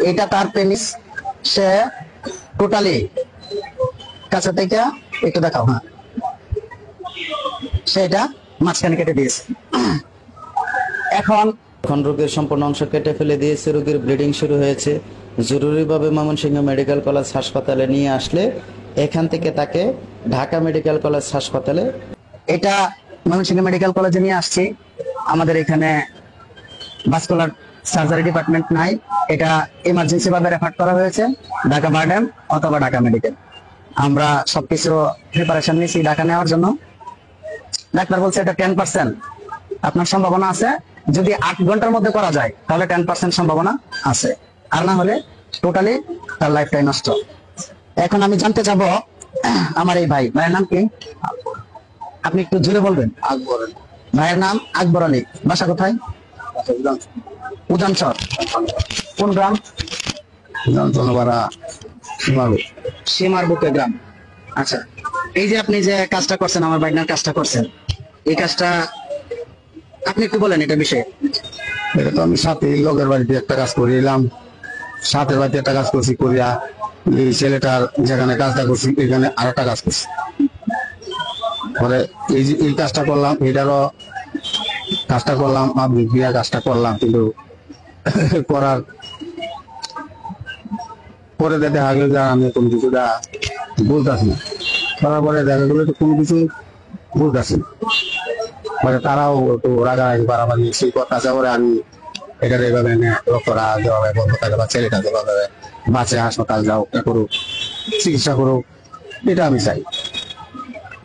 এটা তার পেনিস, সে টোটালি কাছে থেকে একটু দেখাও। হ্যাঁ, সেটা মাঝখানে কেটে দিয়েছে। এখন রোগীর সম্পূর্ণ অংশ কেটে ফেলে দিয়েছে, রোগীর ব্লিডিং শুরু হয়েছে। জরুরিভাবে ময়মনসিংহ মেডিকেল কলেজ হাসপাতালে নিয়ে আসলে এখান থেকে তাকে ঢাকা মেডিকেল কলেজ হাসপাতালে, এটা ময়মনসিংহ মেডিকেল কলেজে নিয়ে আসছি। আমাদের এখানে ভাস্কুলার সার্জারি ডিপার্টমেন্ট নাই, এটা ইমার্জেন্সি ভাবে রেফার করা হয়েছে ঢাকা বারডেম অথবা ঢাকা মেডিকেল। আমরা সবকিছু প্রিপারেশন নিয়েছি ঢাকা নেওয়ার জন্য। ডাক্তার বলছে এটা 10% আপনার সম্ভাবনা আছে, যদি 8 ঘন্টার মধ্যে করা যায় তাহলে 10% সম্ভাবনা আছে, আর না হলে টোটালি তার লাইফটাই নষ্ট। এখন আমি জানতে যাব আমার এই ভাইয়ের নাম কি, আপনি একটু জোরে বলবেন। আকবর। ভাইয়ের নাম আকবর আলী, বাসা কোথায়? উজানচর। কোন গ্রাম? সীমার বুকে গ্রাম। আচ্ছা, এই যে আপনি যে কাজটা করছেন, আমার বাইনার কাজটা করছেন, এই কাজটা আপনি একটু বলেন এটা বিষয়ে। এটা তো আমি সাথে লোকের বাড়িতে একটা কাজ করে এলাম, সাথের বাড়িতে একটা কাজ করছি, করিয়া এই ছেলেটার যেখানে কাজটা করছি এখানে আর একটা কাজ করছি। পরে এই যে এই কাজটা করলাম, এটারও কাজটা করলাম, আপনি বিয়া কাজটা করলাম, কিন্তু করার পরে দেখা গেল যে আমি কোনো কিছুটা বলতেছি না। করার পরে দেখা গেল কোনো কিছু বলতেছি না, মানে তারাও একটু রাগারাগি বাড়াবাড়ি সেই কথা পরে আমি এটার এইভাবে লক্ষ্যরা যেভাবে বলবো তাকে, বা ছেলেটা যেভাবে বাঁচে হাসপাতাল যাও, করুক চিকিৎসা করুক, এটা আমি চাই।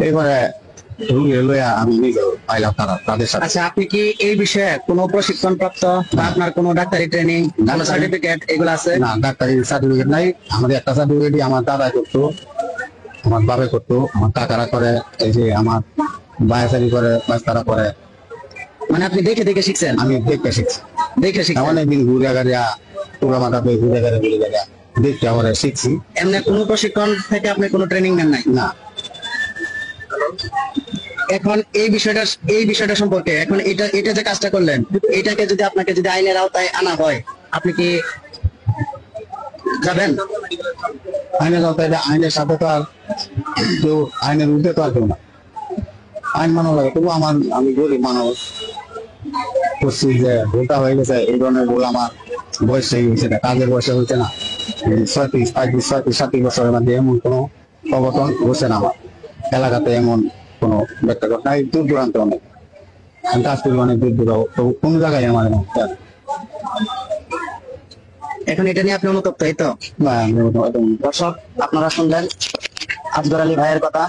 এবারে আমি নিজেও পাইলাম তাদের সাথে। আচ্ছা, আপনি কি এই বিষয়ে কোনো প্রশিক্ষণ প্রাপ্ত বা আপনার কোনো ডাক্তারি ট্রেনিং, সার্টিফিকেট এগুলো আছে? না, ডাক্তারি সার্টিফিকেট নাই। আমাদের একটা সার্টিফিকেট আমার দাদা করতো, আমার বাবা করতো, আমার কাকারা করে, এই যে আমার বায়াসারি করে, বাচ্চারা করে। মানে আপনি দেখে দেখে শিখছেন? আমি দেখতে শিখছি, দেখে শিখছেন? অনেকদিন ঘুরে গাড়িয়া পুরো মাথা পেয়ে ঘুরে গাড়িয়া দেখতে আমরা শিখছি। এমনি কোনো প্রশিক্ষণ থেকে আপনি কোনো ট্রেনিং নেন নাই? না। এখন এই বিষয়টা সম্পর্কে, এখন এটা যে কাজটা করলেন, এটাকে যদি আপনাকে যদি আইনের আওতায় আনা হয়, আপনি কি যাবেন? আইনের আওতায়, আইনের সাথে তো আর কেউ, আইনের উঠে তো আর কেউ না, আইন মানা লাগে। তবু আমি গরিব মানুষ, করছি যে ভুলটা হয়ে গেছে, এই ধরনের ভুল আমার বয়সে হয়েছে না, কাজের বয়সে হয়েছে না। 36, 35, 36, 37 বছরের মধ্যে এমন কোনো অঘটন হচ্ছে না আমার এলাকাতে, এমন কোনো ব্যক্তি নাই। দূর দূরান্তে অনেক আমি কাজ করি, অনেক দূর দূর, তো কোন জায়গায় আমার এখন এটা নিয়ে আপনি অনুতপ্ত, এই তো? না। দর্শক, আপনারা শুনলেন আকবর আলী ভাইয়ের কথা।